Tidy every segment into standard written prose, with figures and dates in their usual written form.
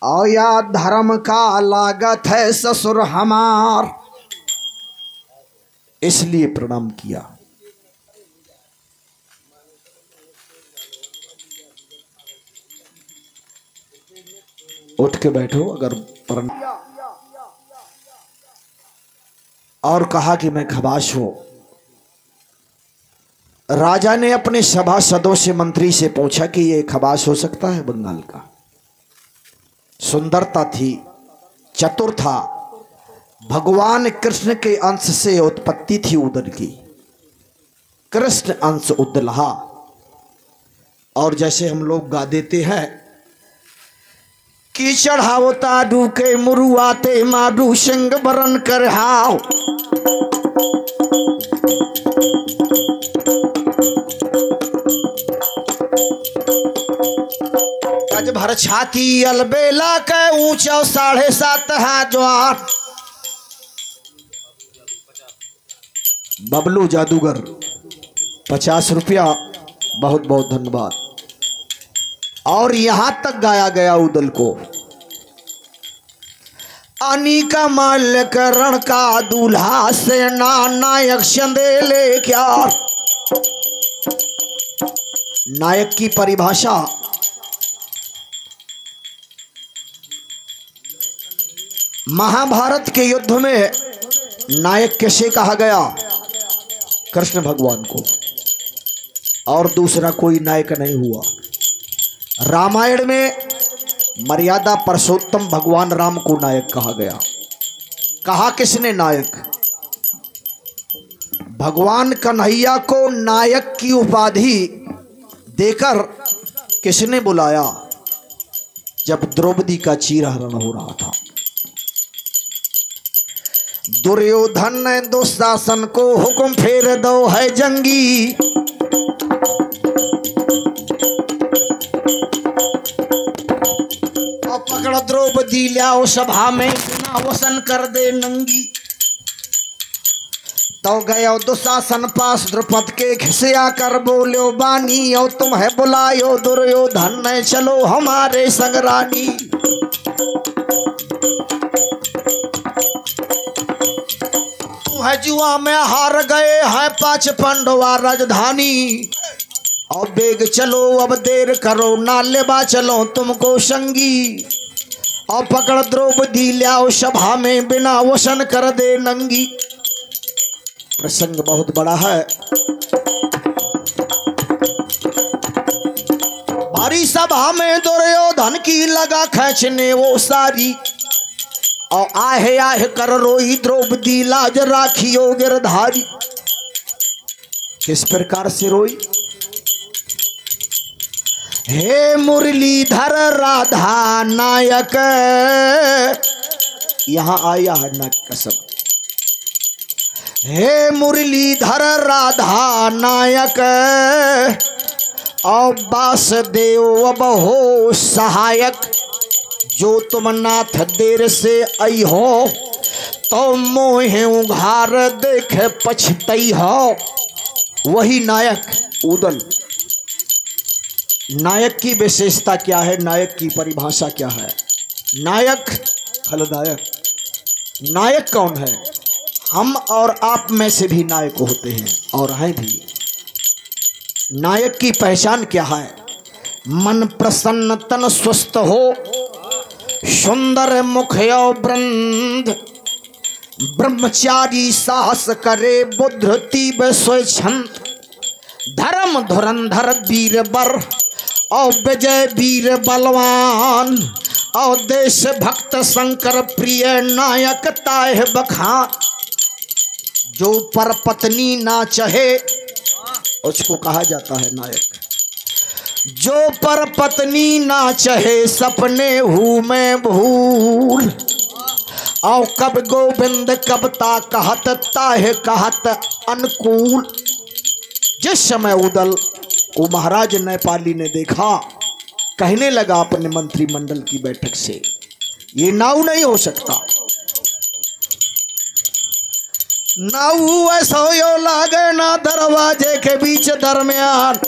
और या धर्म का लागत है ससुर हमार, इसलिए प्रणाम किया। उठ के बैठो अगर प्रणाम। और कहा कि मैं खबाश हूं। राजा ने अपने सभासदों से, मंत्री से पूछा कि ये खबाश हो सकता है बंगाल का? सुंदरता थी, चतुर था, भगवान कृष्ण के अंश से उत्पत्ति थी उदल की, कृष्ण अंश उदलहा। और जैसे हम लोग गा देते हैं कि चढ़ाओ ताडू के मुरुआते माडू सिंह बरन कर हाओ, गज भर छाती अलबेला के ऊंचा 7.5 हाथ। बबलू जादूगर 50 रुपया, बहुत बहुत धन्यवाद। और यहां तक गाया गया उदल को, अनिका माल्यकरण का दूल्हा से नायक चंदेले क्या। नायक की परिभाषा महाभारत के युद्ध में नायक कैसे कहा गया? कृष्ण भगवान को, और दूसरा कोई नायक नहीं हुआ। रामायण में मर्यादा पुरुषोत्तम भगवान राम को नायक कहा गया। कहा किसने नायक? भगवान कन्हैया को नायक की उपाधि देकर किसने बुलाया? जब द्रौपदी का चीरहरण हो रहा था। दुर्योधन ने दुशासन को हुक्म फेर दो है जंगी, और पकड़ द्रौपदी लाओ सभा में बिना वसन कर दे नंगी। तो गयो दुशासन पास द्रुपद के खिसिया कर बोलो बानी, और तुम्हें बुलायो दुर्योधन ने चलो हमारे संग रानी। जुआ में हार गए हैं 5 पांडवा राजधानी, और बेग चलो अब देर करो ना लेबा चलो तुमको संगी, और पकड़ द्रौपदी लाओ सभा में बिना वसन कर दे नंगी। प्रसंग बहुत बड़ा है। भारी सभा में दुर्योधन की लगा खींचने वो सारी, और आहे आहे कर रोई द्रौपदी लाज राखियो गिरधारी। किस प्रकार से रोई? हे मुरलीधर राधा नायक, यहां आया है नायक का शब्द। हे मुरलीधर राधा नायक, और वासुदेव अब हो सहायक। जो तुम नाथ देर से आई हो, तो मोहे उघार देख पछतई हो। वही नायक उदल। नायक की विशेषता क्या है? नायक की परिभाषा क्या है? नायक खलनायक। नायक कौन है? हम और आप में से भी नायक होते हैं और हैं भी। नायक की पहचान क्या है? मन प्रसन्न तन स्वस्थ हो, सुंदर मुख वृंद, ब्रह्मचारी साहस करे बुद्ध तीव्र स्वच्छंद, धर्म धुरंधर वीर बर, और विजय वीर बलवान, और देश भक्त शंकर प्रिय नायक ताह बखान। जो पर पत्नी ना चाहे उसको कहा जाता है नायक। जो पर पत्नी ना चाहे सपने हूँ मैं भूल, और कब गोविंद कब ता कहत ताहे कहत अनुकूल। जिस समय उदल को महाराज नेपाली ने देखा, कहने लगा अपने मंत्रिमंडल की बैठक से, ये नाव नहीं हो सकता। नाव ऐसा यो लागे ना दरवाजे के बीच दरमियान।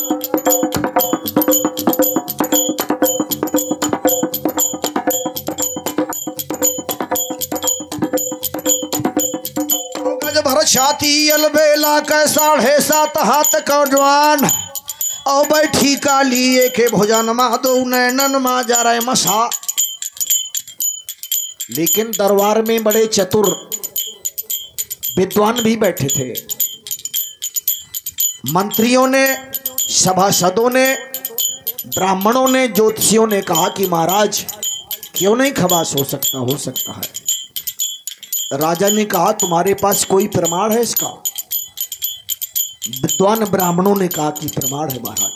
छाती अलबेला के 7.5 हाथ का जवान और बैठी काली एक भोजन मा दो नैनन मा जा रहे मसा। लेकिन दरबार में बड़े चतुर विद्वान भी बैठे थे। मंत्रियों ने, सभासदों ने, ब्राह्मणों ने, ज्योतिषियों ने कहा कि महाराज क्यों नहीं खबास हो सकता है। राजा ने कहा तुम्हारे पास कोई प्रमाण है इसका? विद्वान ब्राह्मणों ने कहा कि प्रमाण है महाराज।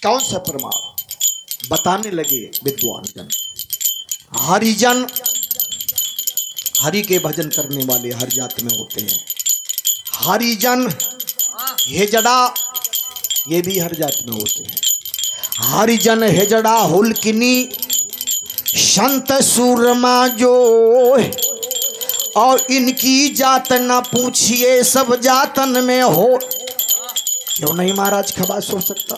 कौन सा प्रमाण? बताने लगे विद्वान जन। हरिजन, हरि के भजन करने वाले हर जात में होते हैं। हरिजन, हेजड़ा, ये भी हर जात में होते हैं। हरिजन, हेजड़ा, हुलकिनी, संत सूरमा जो, और इनकी जात न पूछिए सब जातन में हो। क्यों नहीं महाराज खबास हो सकता?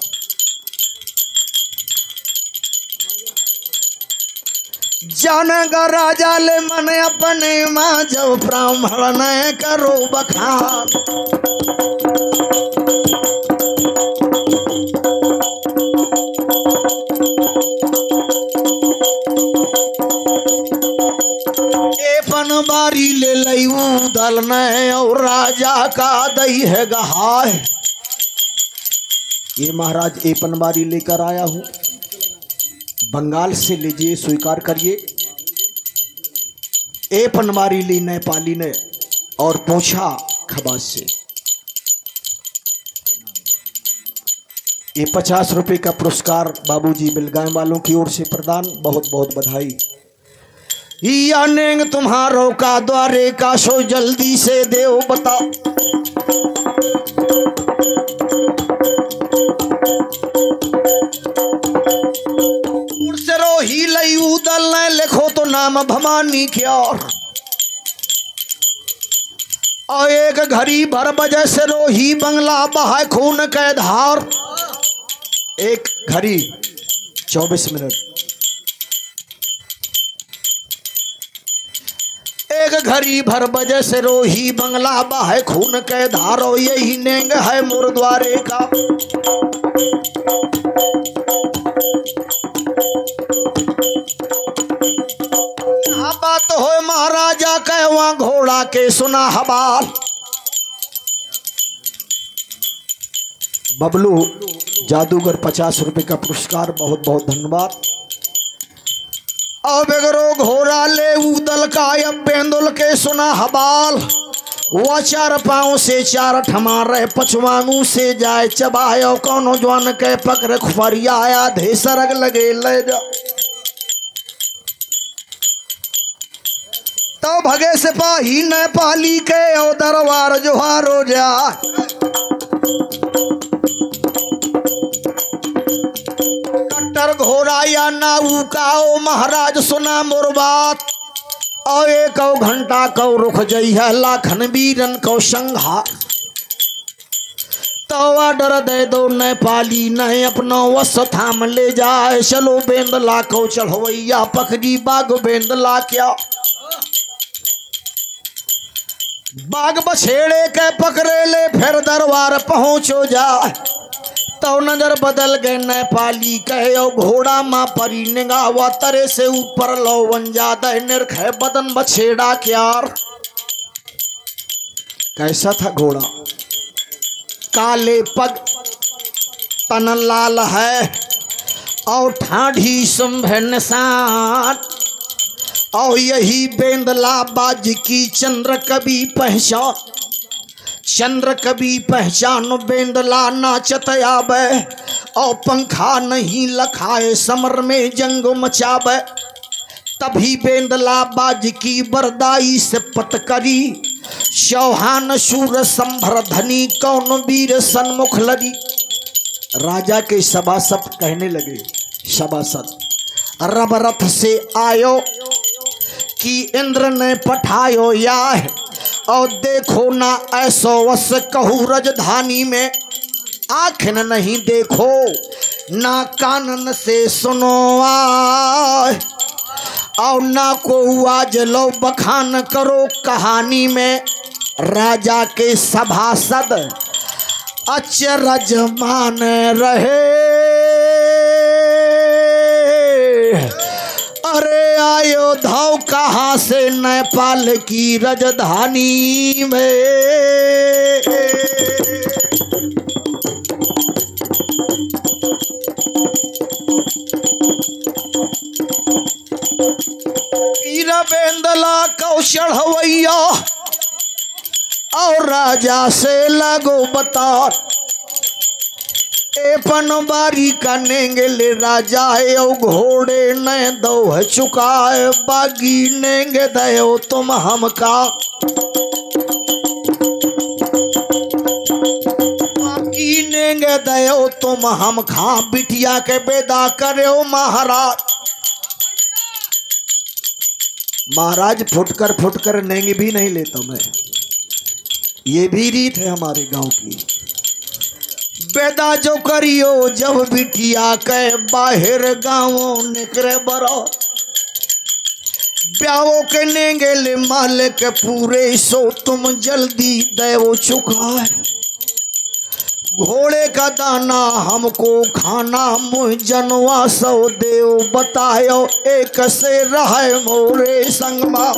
जानगा राजा ले मन अपने माँ जब ब्राह्मण करो बखान। बारी ले लयू दल ने और राजा का दई है गहाय। ये महाराज एपन बारी लेकर आया हूं, बंगाल से लीजिए, स्वीकार करिए। एपन बारी ली नेपाली ने और पूछा खबास से। ये 50 रुपए का पुरस्कार बाबूजी बिलगाम वालों की ओर से प्रदान। बहुत बहुत बधाई। या नेंग तुम्हारो का द्वारे का सो जल्दी से देव बता। उड़सरो ही लई उदल न लिखो तो नाम भवानी क्या। और एक घड़ी भर बजे से रोही बंगला बहाय खून के धार। एक घड़ी 24 मिनट। एक घड़ी भर बजे से रोही बंगला बाहे खून के धारो। यही नेंग है मुरद्वारे का। यहाँ बात हो महाराजा के वहां घोड़ा के सुना हवाल। बबलू जादूगर 50 रुपए का पुरस्कार। बहुत बहुत धन्यवाद। और बेगरो घोड़ा ले उदल का बेंदुल के सुना हवाल। वह 4 पाँव से 4 ठमा रहे पचवानू से जाए चबायो। कौनो जवान के पकड़ खुफरिया आया धे सरग लगे ले जा। तो भगे सिपाही नेपाली के ओ दरबार जोहारो जा। घोड़ा या नाऊ का ओ महाराज सुना मोर बात। और 1 घंटा को रुक जई है लाखन वीरन को संघा। तो ऑर्डर दे दो नेपाली नहीं अपना वस थाम ले जाए। चलो बेंदला को चढ़वैया पकड़ी बाग बेंदला क्या। बाग बछेड़े के पकड़े ले फिर दरबार पहुंचो जाए। तो नजर बदल गए नेपाली कहे घोड़ा माँ परी निगाह तरे से ऊपर लो बन जाता है निरख बदन बछेड़ा क्यार। कैसा था घोड़ा? काले पग, तन लाल है और ठाढ़ी सुंभे निशान। और यही बेंदला बाज की चंद्र कभी पहचान। चंद्र कभी पहचान बेंदला नाचत आवे। और पंखा नहीं लखाए समर में जंग मचावे। तभी बेंदला बाज की बरदाई से पटकरी। चौहान शूर संभर धनी कौन वीर सन्मुख लड़ी। राजा के सभासद कहने लगे, सभासद रब रथ से आयो कि इंद्र ने पठायो या। और देखो ना ऐसो वस कहू राजधानी में। आँखन नहीं देखो ना कानन से सुनो आए। और ना को आज लो बखान करो कहानी में। राजा के सभासद अचरज मान रहे। अरे अयोध्या कहाँ से नेपाल की राजधानी में। बेंदला कौशल हवैया और राजा से लगो बता। एपन बारी कनेंगे ले राजा है घोड़े न दो चुका है बागी नेंगे दो तुम हमका। बागी नेंगे दो तुम हम खा बिटिया के बेदा करे महाराज। महाराज फुटकर नेंगे भी नहीं लेता मैं, ये भी रीत है हमारे गांव की। बेदा जो करियो जब बिटिया के बाहर गाँव निकरे बरो। ब्याहो के नेंगे ले माल के पूरे सो तुम जल्दी देवो चुका। घोड़े का दाना हमको खाना मुँह जनवा सो देव बतायो एक से रहे मोरे संगमा।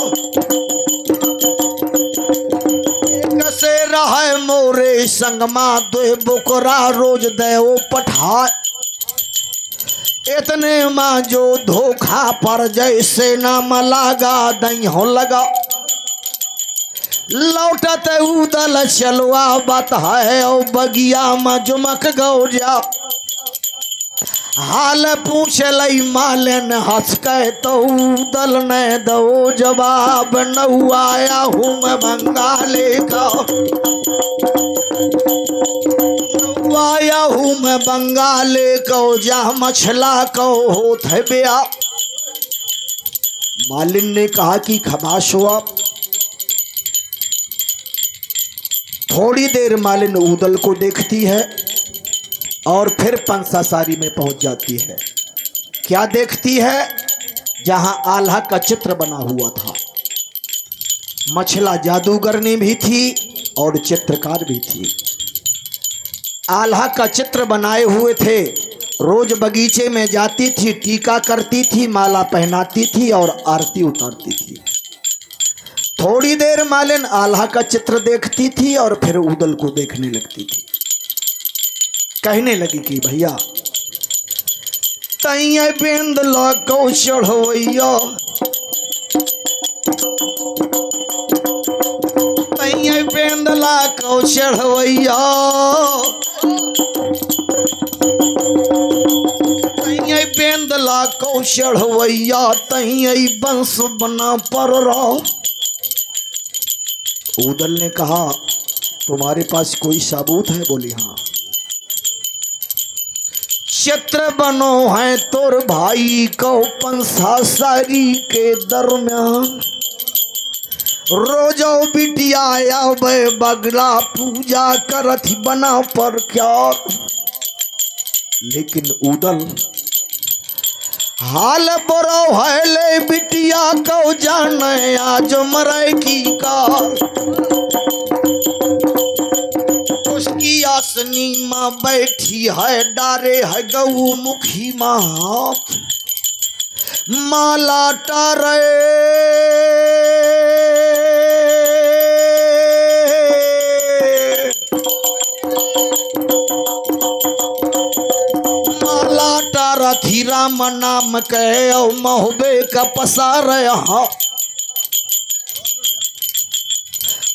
एक से रहे मोरे संगमा दो बुकरा रोज देव पठा। इतने माँ जो धोखा पर जैसे नाम लगा दही हो लगा। लौटत उदल चलवा बात है ओ बगिया में जुमक गौ जा। हाल पूछ लई मालन हंस के तो उदल ने दो जवाब। न आया हूँ मैं बंगाले का, आया हूँ मैं बंगाले को जा मछला को होत है ब्या। मालिन ने कहा कि खबाश हो आप। थोड़ी देर मालिन उदल को देखती है और फिर पंसा सारी में पहुंच जाती है। क्या देखती है? जहां आल्हा का चित्र बना हुआ था। मछला जादूगरनी भी थी और चित्रकार भी थी। आल्हा का चित्र बनाए हुए थे। रोज बगीचे में जाती थी, टीका करती थी, माला पहनाती थी और आरती उतारती थी। थोड़ी देर मालिन आल्हा का चित्र देखती थी और फिर उदल को देखने लगती थी। कहने लगी कि भैया तैया बेंदला को चढ़वैया, तैया बेंदला को चढ़वैया, तैया बेंदला को चढ़वैया, तैया बंस बना पर रहो। उदल ने कहा तुम्हारे पास कोई सबूत है? बोली हाँ। चित्र बनो है तोर भाई को पंसा सारी के दरमियान। रोजो बिटिया आवे बगला पूजा करत बना पर क्या। लेकिन उदल हाल बरो है ले बिटिया को जाने आज मरे की कार। उसकी आसनी माँ बैठी है डारे है गऊ मुखी माँ हाथ माला टारे। रथी राम नाम कहे ओ महुबे का पसार यहाँ।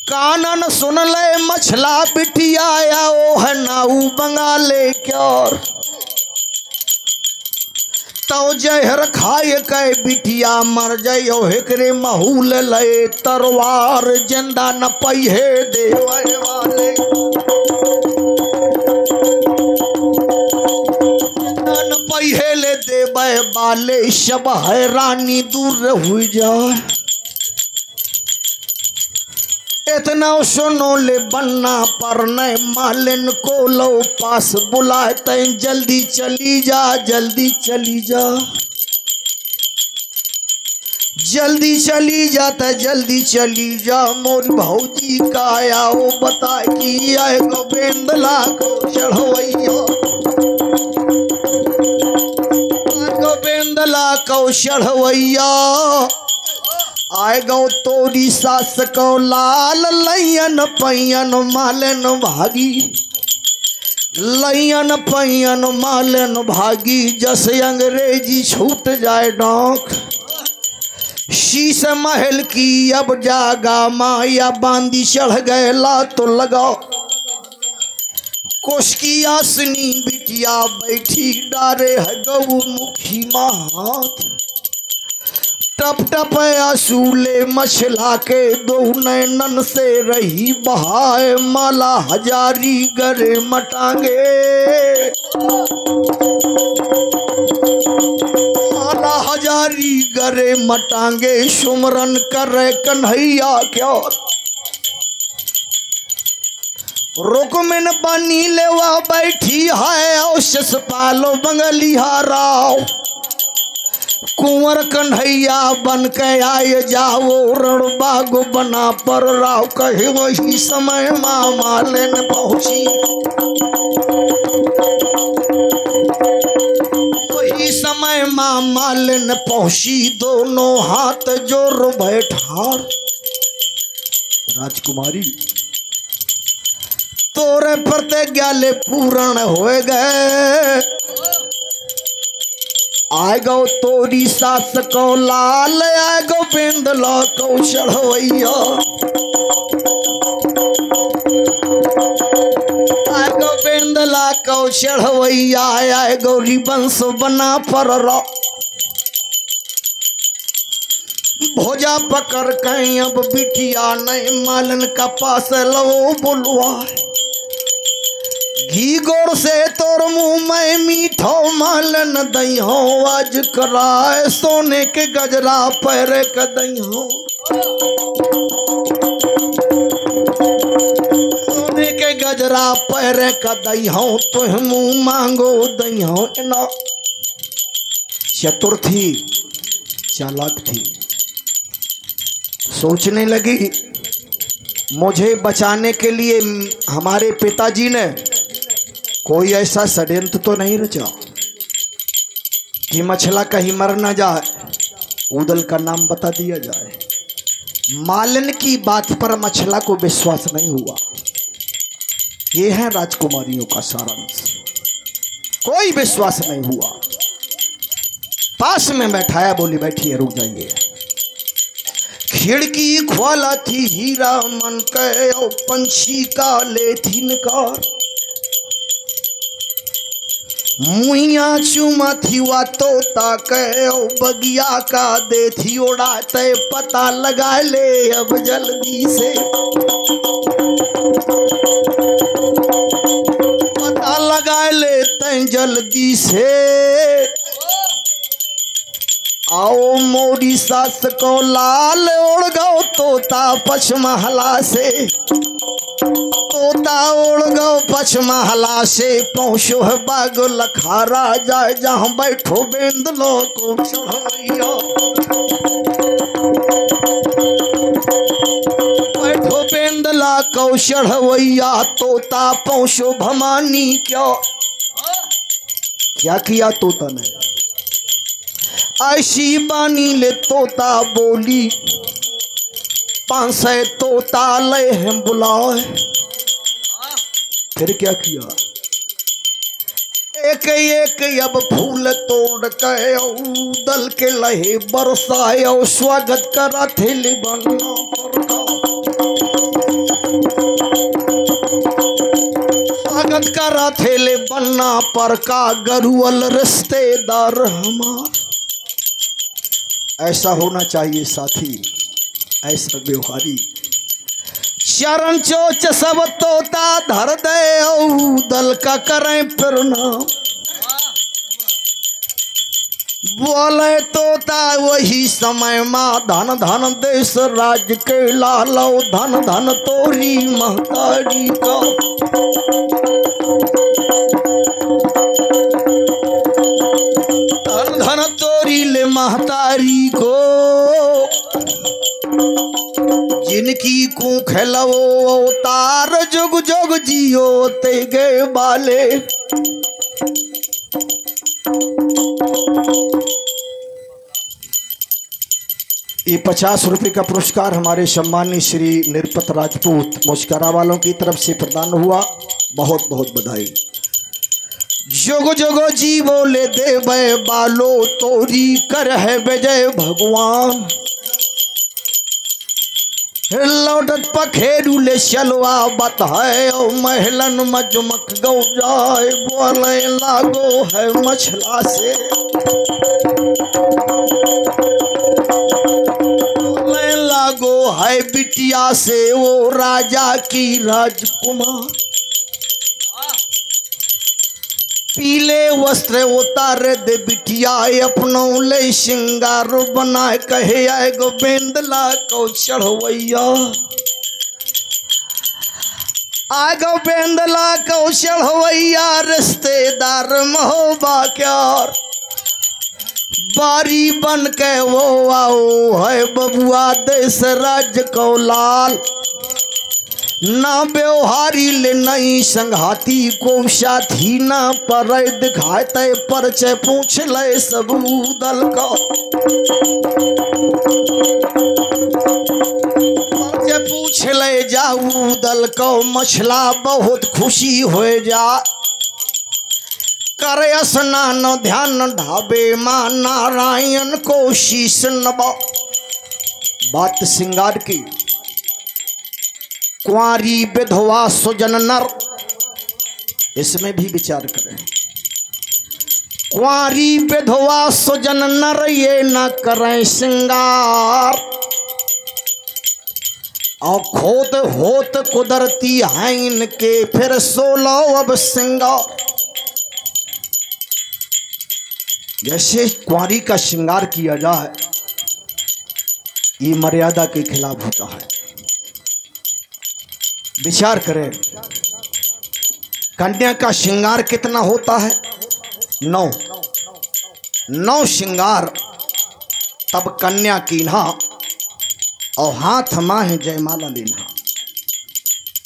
कानन सुन ले मछला बिटिया आया ओ है नाऊ बंगाले क्योर। तो जहर खाए के बिटिया मर जायो हेकरे महूल ले तरवार जिंदा न पहिए देवे वाले। पहले देवे बाले शब हैरानी दूर हुई जाए। इतना सुनो ले बनना पर न मालिन को लो पास बुलाए तैं जल्दी चली जा, जल्दी चली जा। जल्दी चली जाता, जल्दी चली जा मोर भौजी का आया वो बता कि आए गोविंदला को चढ़वैया, गोविंदला को चढ़वैया। आए गौ तोरी सास को लाल लैयन पैयन मालन भागी, लैयन पैयन मालन भागी। जैसे अंग्रेजी छूट जाए डोंक, शीश महल की अब जागा माया बांदी चढ़ गए ला तो लगाओ। कोश की आसनी बिटिया बैठी डारे है गौ मुखी मात, टप टप आसूले मछला के दो नैनन से रही बहाए। माला हजारी गरे मटांगे, माला हजारी गरे मटांगे। सुमरन करे कन्हैया क्या रुकमिन बनी लेवा बैठी है। औशस पालो बंगलिया राव, कुंवर कन्हैया बन के आए जाओ। रणबाग बना पर राव कहे वही समय माँ मालन पहुंची, वही समय माँ मालन पहुंची। दोनों हाथ जोर बैठार, राजकुमारी तोरे प्रतिज्ञा ले पूर्ण हो गए। आए गो तोरी सास को लाल, आए गोविंदला को चढ़वैया, आए गोविंदला को चढ़वैया। आए गौरी वंश बना पर भोजा पकड़ कहीं अब बिटिया नहीं मालन का पास लो बुलवा। घी गोर से तोर मुँह में मीठो मालन दई हो। आज कराए सोने के गजरा पैर का दई हो, सोने के गजरा पैर का दई हो। तो मुँह मांगो दई हो ना। चतुर्थी चालाक थी, सोचने लगी मुझे बचाने के लिए हमारे पिताजी ने कोई ऐसा षड्यंत्र तो नहीं रचा कि मछला कहीं मर ना जाए, उदल का नाम बता दिया जाए। मालन की बात पर मछला को विश्वास नहीं हुआ। ये है राजकुमारियों का सारांश। कोई विश्वास नहीं हुआ। पास में बैठाया, बोली बैठिए रुक जाइए। खिड़की खोला थी हीरा मन के, और पंछी का ले थी नकार। मुइया चुमा थी वा तोता के, और बगिया का दे थी उड़ाते। पता लगा ले अब जल्दी से, पता लगा ले तै जल्दी से। आओ मोरी सास को लाल उड़ गो तोता पचमहला से, तोता उड़ गो पचमहला से। पहुँचो है बाग लखारा जाए, जहाँ बैठो बेंदलो को चढ़ैया, बैठो बेंदला को चढ़वैया। तोता पहुँचो भमानी क्या किया तोता ने? ऐसी बानी ले तोता बोली, 500 तोता ले हम बुलाए। फिर क्या किया? एक एक अब फूल तोड़ के दल के लहे बरसाए, और स्वागत करा थेले बनना पर का, स्वागत करा थेले बनना पर का। गरुअल रिश्तेदार हमार, ऐसा होना चाहिए साथी, ऐसा व्यवहारी। चरण चोच सब तोता धर दे, दल का करें प्रणाम। बोले तोता वही समय माँ, धन धन देश राज्य के लालो। धन धन तोरी महतारी का, धन धन तोरी ले महतारी को। जिनकी को खेलवो अवतार जुग जुग जियो ते गए बाले। ये 50 रुपए का पुरस्कार हमारे सम्मानीय श्री निरपत राजपूत मुस्करा वालों की तरफ से प्रदान हुआ। बहुत बहुत बधाई। जोगो जोगो जी बोले देवे बालो तोरी कर है विजय भगवान। लौटत पखेरू ले चलवा बत है और महलन मजमक गौ जाए बोले लागो है मछला से। बोले लागो है बिटिया से वो राजा की राजकुमार। पीले वस्त्र उतार दे बिटिया अपनों ले श्रृंगार बनाए कहे आए गोविंद ला को चढ़वैया। आ गोविंद ला को चढ़वैया रिश्तेदार महोबा क्यार। बारी बन के वो आओ है बबुआ देश राज को लाल। ना व्यवहारी ले नहीं संघाती को साथी ना पर दिखाए तय परिचय पूछ ले सब दल का। परिचय पूछ ले जाऊ दल को मछला बहुत खुशी हो जा। करे स्नान ध्यान ढाबे मां नारायण को शीश नबा। बात सिंगार की। कुंवारी विधवा सुजन नर, इसमें भी विचार करें। कुंवारी विधवा सुजन नर ये न करें श्रृंगार। और खोत होत कुदरती है इनके फिर 16 अब श्रृंगार। जैसे कुंवारी का श्रृंगार किया जाए ये मर्यादा के खिलाफ होता है। विचार करें कन्या का श्रृंगार कितना होता है? 9 श्रृंगार तब कन्या कीन्हा और हाथ माह जयमाला लेना।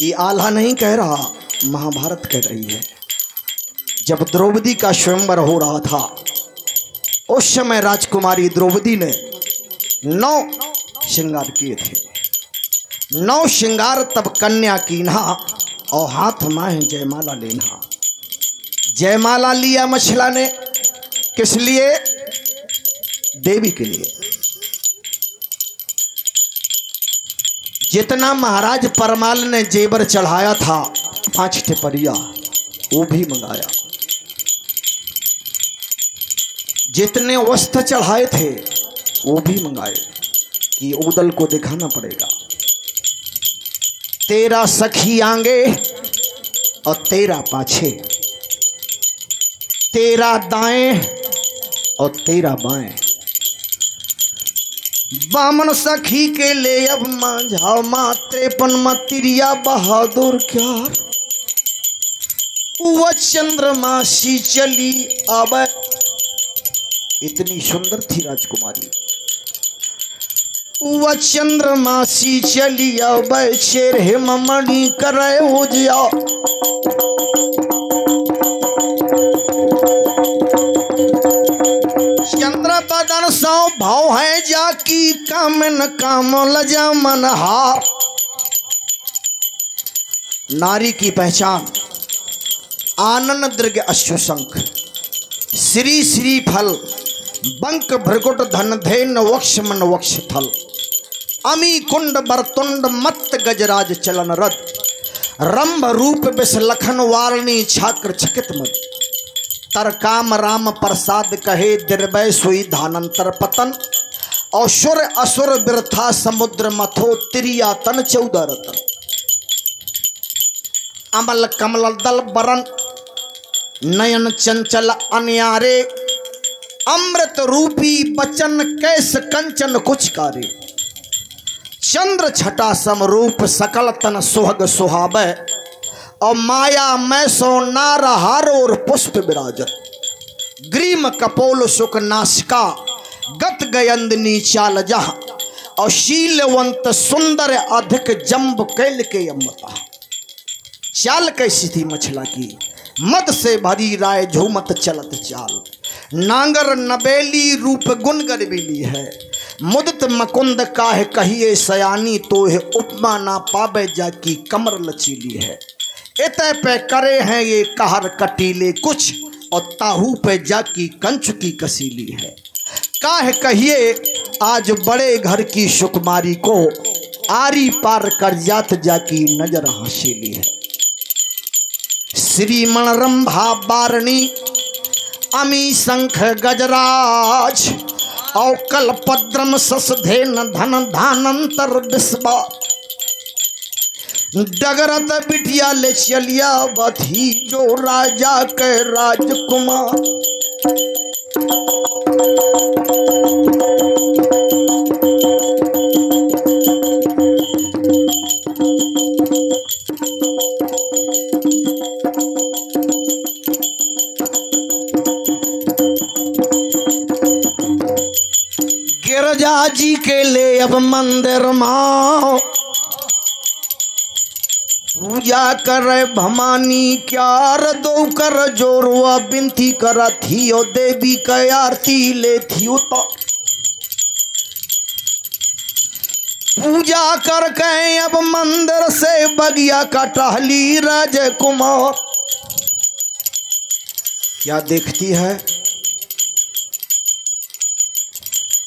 ये आल्हा नहीं कह रहा, महाभारत कह रही है। जब द्रौपदी का स्वयंवर हो रहा था उस समय राजकुमारी द्रौपदी ने 9 श्रृंगार किए थे। 9 श्रृंगार तब कन्या कीन्हा और हाथ माह जयमाला लेना। जयमाला लिया मछला ने, किस लिए? देवी के लिए। जितना महाराज परमाल ने जेवर चढ़ाया था 5 टिपरिया वो भी मंगाया। जितने वस्त्र चढ़ाए थे वो भी मंगाए कि उदल को दिखाना पड़ेगा। 13 सखी आगे और 13 पाछे, 13 दाएं और 13 बाएं। बामन सखी के ले अब मांझा माँ 53 मतिरिया बहादुर क्यार। वह चंद्रमासी चली अब। इतनी सुंदर थी राजकुमारी। वह चंद्रमासी चली अब शेर हेममणि करे उजिया। चंद्र बदन सौ भाव है जाकी कामन काम लजा मनहार। नारी की पहचान आनन दृग अश्वशंख श्री श्री फल बंक भ्रगुट धन धैन वक्ष मन वक्ष थल। अमी कुंड बरतुंड मत गजराज चलन रद। रंभ रूप बिस लखन वारणी छात्र छकित मद। तर काम राम प्रसाद कहे दिर्भय सोई धानंतर पतन। और सुर असुर बिरथा समुद्र मथो तिरिया तन 14 रतन। अमल कमल दल बरन नयन चंचल अन्यारे। अमृत रूपी बचन कैस कंचन कुछ कारे। चंद्र छटा समरूप सकल तन सुहग सुहावे। और माया मैं सो नारहार और पुष्प विराज। ग्रीम कपोल सुख नासिका गत गयंदनी चाल जहाँ। और शीलवंत सुंदर अधिक जम्ब कैल के अमता। चाल कैसी थी मछला की, मद से भरी राय झूमत चलत चाल। नांगर नबेली रूप गुण गरबेली है, मुदित मकुंद काहे कहिए सयानी। तो है उपमा ना पावे जाकी कमर लचीली है। इतने पे करे हैं ये कहर कटीले कुछ, और ताहू पे जाकी कंच की कसीली है। काहे कहिए आज बड़े घर की सुकुमारी को, आरी पार कर जात जाकी नजर हसीली है। श्रीमण रंभा बारणी अमी शंख गजराज, और कल्पद्रम ससधेन धन धानंतर विस्वा। डगरत बिटिया ले चलिया बथी, जो राजा के राजकुमार। गिरजा जी के ले अब मंदिर माँ, पूजा करे भमानी क्यार। दो कर जोरुआ बिनती करा थी, और देवी का आरती ले थी। तो पूजा करके अब मंदिर से बगिया का टहली राजकुमार। क्या देखती है,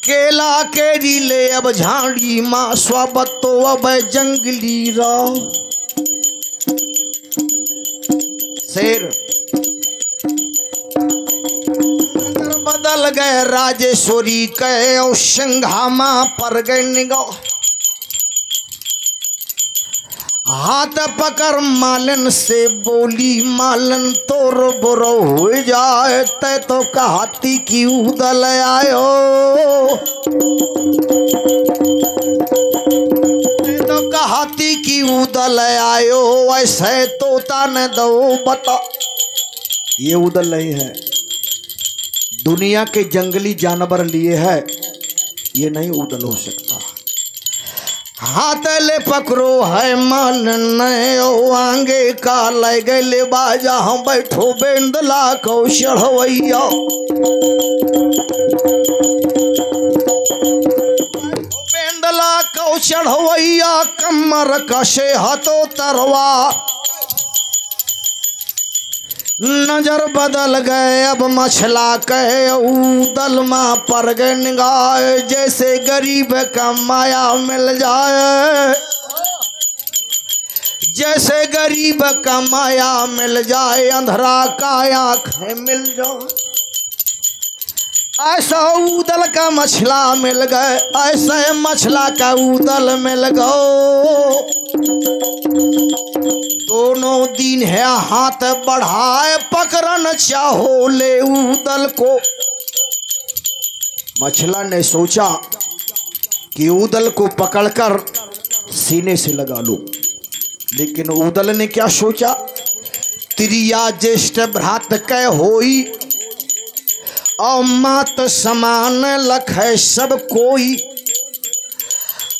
केला केरी ले अब झाड़ी माँ, स्वाबतो अब जंगली राव। शेर बदल गए राजेश्वरी के, और सिंघामा पर गए निगाह। हाथ पकड़ मालन से बोली, मालन तोर बुरो हो जाए। तै तो कहती कि उदल आयो, तो कहती कि उदल आयो। ऐसे तोता न दो बता, ये उदल नहीं है, दुनिया के जंगली जानवर लिए है, ये नहीं उदल हो सकता। हाथ ले पकड़ो है मालन, आंगे का ले गए बाजा। हम बैठो बेंदला को चढ़वैया, बेंदला को चढ़वैया। कमर कसे हाथों तरवा, नजर बदल गए अब मछला के, उदल माँ पर गए निगाह। जैसे गरीब का माया मिल जाए, जैसे गरीब का माया मिल जाए। अंधरा का आँखें मिल जाए, ऐसा उदल का मछला मिल गए। ऐसे मछला का उदल मिल गो। दोनों दिन है हाथ बढ़ाए, पकड़न चाहो ले उदल को। मछला ने सोचा कि उदल को पकड़कर सीने से लगा लो, लेकिन उदल ने क्या सोचा, त्रिया ज्येष्ठ भ्रात कै होई, और मात समान लखै सब कोई।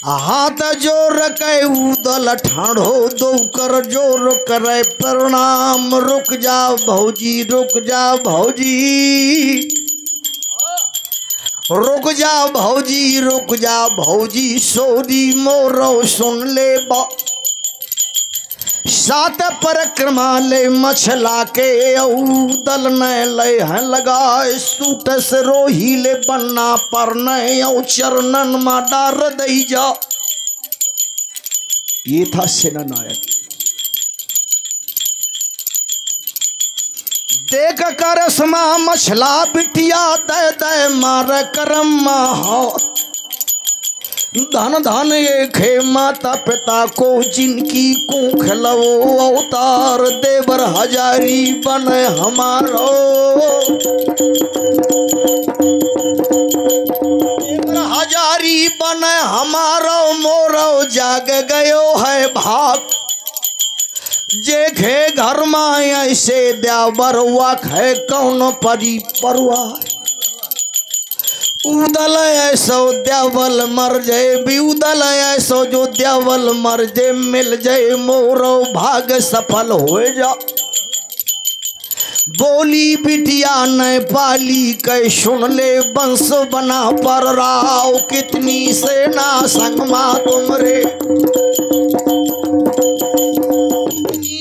हाथ जोर के उदल ठाढ़ो, दो कर जोर करे प्रणाम। रुक जा भौजी, रुक जा भौजी, रुक जा भौजी, रुक जा भौजी। सोरी मोरो सुन ले बा, सात परिक्रमा ले मछला के। उदल न ले हैं लगाए, सूट से रोही ले बन्ना पर न चरणन मा डार दई जा। ये था सेना नायक। देख कर समा मछला बिटिया, दे दे मार करम हो। धन धन ये खे माता पिता को, जिनकी कुख लवो अवतार। देवर हजारी बने हमारो, देवर हजारी बने हमारो। मोरो जाग गयो है भाग, जेखे घर में ऐसे द्यावर वाख है कौन परी परवार। उदल ऐसो द्यावल मर जाए भी उदल ऐसो जो द्यावल मर जाए मिल जाए मोरो भाग सफल हो जा। बोली बिटिया न पाली कै सुन ले बंश बना पर राव कितनी सेना संगमा तुमरे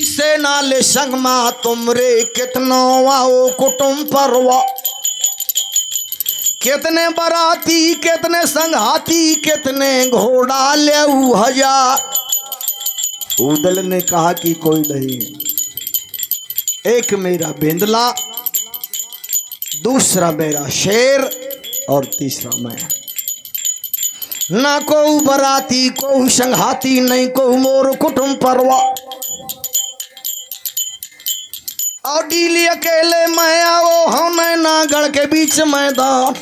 सेना ले संगमा तुमरे कितनो आओ कुटुंब परवा कितने बराती कितने संघाती कितने घोड़ा ले हजार। उदल ने कहा कि कोई नहीं, एक मेरा बेंदला, दूसरा मेरा शेर और तीसरा मैं। ना को बराती को संघाती नहीं को मोर कुटुंब परवा और डीली अकेले मैं आओ हम नागढ़ के बीच मैदान।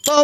तो